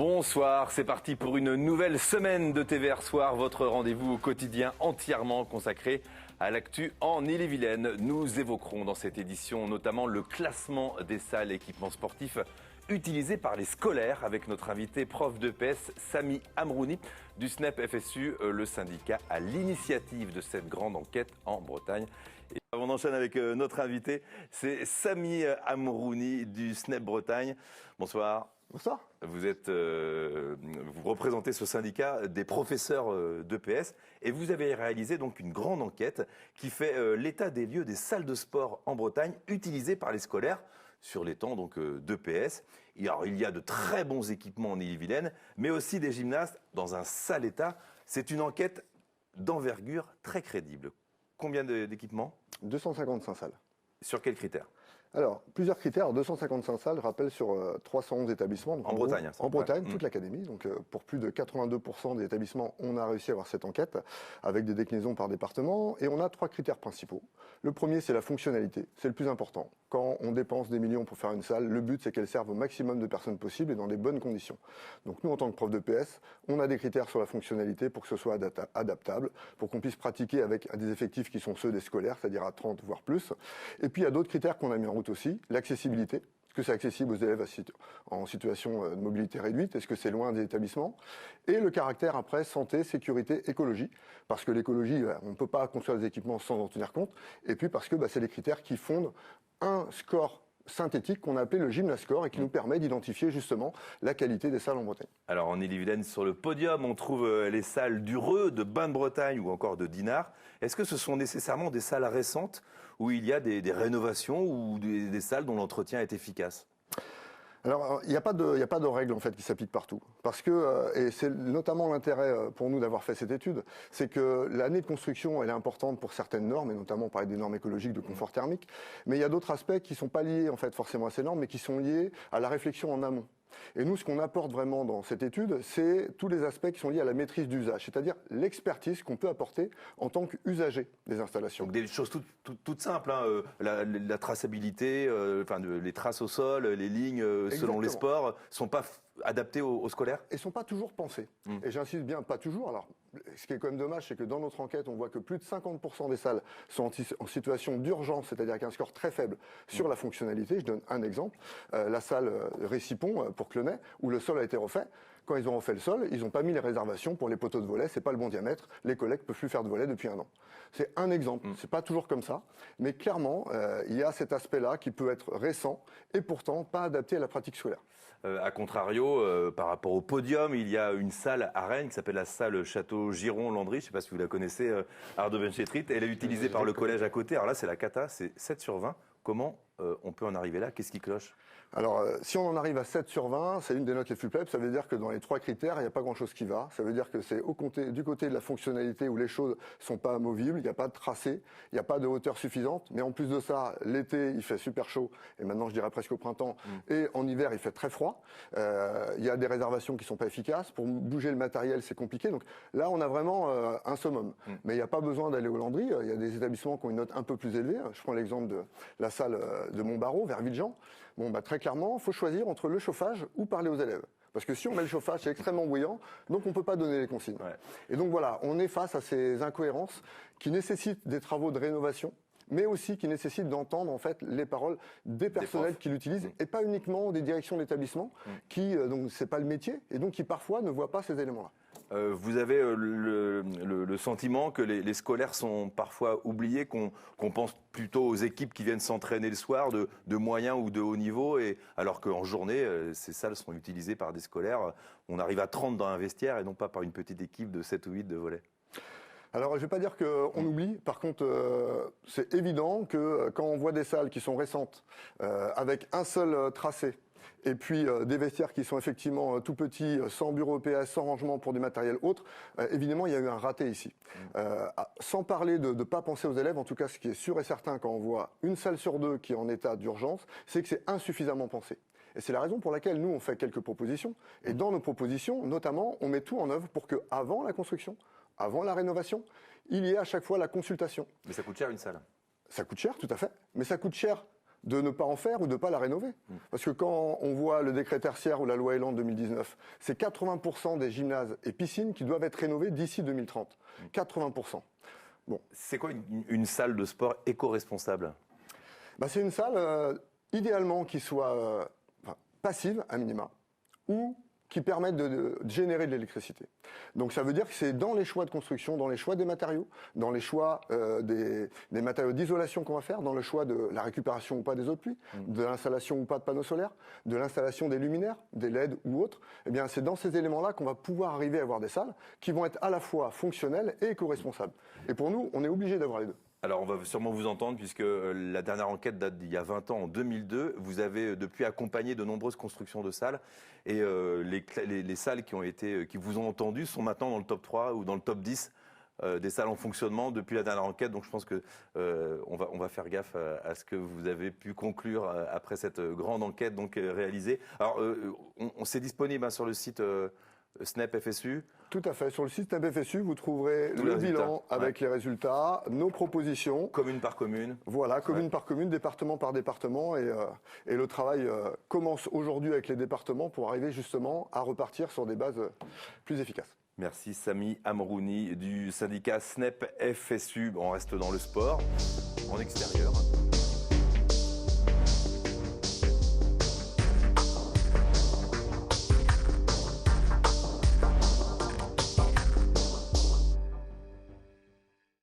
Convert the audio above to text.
Bonsoir, c'est parti pour une nouvelle semaine de TVR Soir, votre rendez-vous quotidien entièrement consacré à l'actu en Ille-et-Vilaine. Nous évoquerons dans cette édition notamment le classement des salles et équipements sportifs utilisés par les scolaires avec notre invité prof d'EPS Samy Amrouni du SNEP FSU, le syndicat à l'initiative de cette grande enquête en Bretagne. Et on enchaîne avec notre invité, c'est Samy Amrouni du SNEP Bretagne. Bonsoir. Bonsoir. Vous représentez ce syndicat des professeurs d'EPS et vous avez réalisé donc une grande enquête qui fait l'état des lieux des salles de sport en Bretagne utilisées par les scolaires sur les temps donc d'EPS. Alors, il y a de très bons équipements en Ille-et-Vilaine, mais aussi des gymnastes dans un sale état. C'est une enquête d'envergure très crédible. Combien d'équipements ? 255 salles. Sur quels critères ? Alors, plusieurs critères. 255 salles, je rappelle, sur 311 établissements. Donc en Bretagne. En Bretagne, toute l'académie. Donc, pour plus de 82% des établissements, on a réussi à avoir cette enquête avec des déclinaisons par département. Et on a 3 critères principaux. Le premier, c'est la fonctionnalité. C'est le plus important. Quand on dépense des millions pour faire une salle, le but, c'est qu'elle serve au maximum de personnes possible et dans des bonnes conditions. Donc, nous, en tant que prof de PS, on a des critères sur la fonctionnalité pour que ce soit adaptable, pour qu'on puisse pratiquer avec des effectifs qui sont ceux des scolaires, c'est-à-dire à 30 voire plus. Et puis, il y a d'autres critères qu'on a mis en route aussi. L'accessibilité. Est-ce que c'est accessible aux élèves en situation de mobilité réduite? Est-ce que c'est loin des établissements? Et le caractère après santé, sécurité, écologie. Parce que l'écologie, on ne peut pas construire des équipements sans en tenir compte. Et puis parce que c'est les critères qui fondent un score synthétique qu'on a appelé le Gymnascore et qui nous permet d'identifier justement la qualité des salles en Bretagne. Alors en Ille-et-Vilaine, sur le podium, on trouve les salles d'Ureux, de Bain-de-Bretagne ou encore de Dinard. Est-ce que ce sont nécessairement des salles récentes où il y a des rénovations ou des salles dont l'entretien est efficace ? Alors, il n'y a pas de règle en fait qui s'applique partout, parce que et c'est notamment l'intérêt pour nous d'avoir fait cette étude, c'est que l'année de construction elle est importante pour certaines normes et notamment on parlait des normes écologiques de confort thermique, mais il y a d'autres aspects qui sont pas liés en fait forcément à ces normes, mais qui sont liés à la réflexion en amont. Et nous, ce qu'on apporte vraiment dans cette étude, c'est tous les aspects qui sont liés à la maîtrise d'usage, c'est-à-dire l'expertise qu'on peut apporter en tant qu'usager des installations. Donc des choses toutes simples, hein, la traçabilité, les traces au sol, les lignes selon les sports, sont pas adaptées aux scolaires ? Et sont pas toujours pensées. Et j'insiste bien, pas toujours. Alors, ce qui est quand même dommage, c'est que dans notre enquête, on voit que plus de 50% des salles sont en situation d'urgence, c'est-à-dire avec un score très faible sur la fonctionnalité. Je donne un exemple. La salle Récipon pour Clenay, où le sol a été refait. Quand ils ont refait le sol, ils n'ont pas mis les réservations pour les poteaux de volet, c'est pas le bon diamètre, les collègues peuvent plus faire de volet depuis 1 an. C'est un exemple, c'est pas toujours comme ça, mais clairement, il y a cet aspect-là qui peut être récent et pourtant pas adapté à la pratique scolaire. A contrario, par rapport au podium, il y a une salle à Rennes qui s'appelle la salle Château Giron-Landry, je ne sais pas si vous la connaissez, Ardoven-Chétrit, elle est utilisée par le collège à côté, alors là c'est la cata, c'est 7 sur 20, comment on peut en arriver là? Qu'est-ce qui cloche? Alors, si on en arrive à 7 sur 20, c'est une des notes les plus faibles. Ça veut dire que dans les 3 critères, il n'y a pas grand-chose qui va. Ça veut dire que c'est du côté de la fonctionnalité où les choses sont pas amovibles, il n'y a pas de tracé, il n'y a pas de hauteur suffisante. Mais en plus de ça, l'été, il fait super chaud, et maintenant je dirais presque au printemps, et en hiver, il fait très froid. Il y a des réservations qui sont pas efficaces. Pour bouger le matériel, c'est compliqué. Donc là, on a vraiment un summum. Mais il n'y a pas besoin d'aller au Landry. Il y a des établissements qui ont une note un peu plus élevée. Je prends l'exemple de la salle de Montbarreau, vers Villejean. Bon, très clairement, il faut choisir entre le chauffage ou parler aux élèves. Parce que si on met le chauffage, c'est extrêmement bruyant, donc on ne peut pas donner les consignes. Ouais. Et donc voilà, on est face à ces incohérences qui nécessitent des travaux de rénovation, mais aussi qui nécessitent d'entendre en fait les paroles des personnels qui l'utilisent, et pas uniquement des directions d'établissement, qui donc c'est pas le métier, et donc qui parfois ne voient pas ces éléments-là. Vous avez le sentiment que les scolaires sont parfois oubliés, qu'on pense plutôt aux équipes qui viennent s'entraîner le soir de moyen ou de haut niveau, et alors qu'en journée, ces salles sont utilisées par des scolaires. On arrive à 30 dans un vestiaire et non pas par une petite équipe de 7 ou 8 de volley. Alors, je ne vais pas dire qu'on oublie. Par contre, c'est évident que quand on voit des salles qui sont récentes, avec un seul tracé, et puis des vestiaires qui sont effectivement tout petits, sans bureau PS, sans rangement pour du matériel autre, évidemment, il y a eu un raté ici. Sans parler de ne pas penser aux élèves, en tout cas, ce qui est sûr et certain quand on voit une salle sur 2 qui est en état d'urgence, c'est que c'est insuffisamment pensé. Et c'est la raison pour laquelle nous, on fait quelques propositions. Et dans nos propositions, notamment, on met tout en œuvre pour qu'avant la construction, avant la rénovation, il y ait à chaque fois la consultation. Mais ça coûte cher une salle. Ça coûte cher, tout à fait. Mais ça coûte cher de ne pas en faire ou de ne pas la rénover. Parce que quand on voit le décret tertiaire ou la loi Elan 2019, c'est 80% des gymnases et piscines qui doivent être rénovés d'ici 2030. 80%. Bon. C'est quoi une salle de sport éco-responsable? C'est une salle, idéalement, qui soit passive, à minima, ou qui permettent de générer de l'électricité. Donc ça veut dire que c'est dans les choix de construction, dans les choix des matériaux, dans les choix des matériaux d'isolation qu'on va faire, dans le choix de la récupération ou pas des eaux de pluie, de l'installation ou pas de panneaux solaires, de l'installation des luminaires, des LED ou autres. Eh bien, c'est dans ces éléments-là qu'on va pouvoir arriver à avoir des salles qui vont être à la fois fonctionnelles et éco-responsables. Et pour nous, on est obligé d'avoir les deux. Alors, on va sûrement vous entendre, puisque la dernière enquête date d'il y a 20 ans, en 2002. Vous avez depuis accompagné de nombreuses constructions de salles. Et les salles qui vous ont entendu sont maintenant dans le top 3 ou dans le top 10 des salles en fonctionnement depuis la dernière enquête. Donc, je pense que on va faire gaffe à ce que vous avez pu conclure après cette grande enquête réalisée. Alors, on s'est disponible sur le site SNEP FSU. Tout à fait. Sur le site SNEP FSU, vous trouverez le bilan avec les résultats, nos propositions. Commune par commune. Voilà, commune par commune, département par département. Et le travail commence aujourd'hui avec les départements pour arriver justement à repartir sur des bases plus efficaces. Merci Sami Amrouni du syndicat SNEP FSU. On reste dans le sport, en extérieur.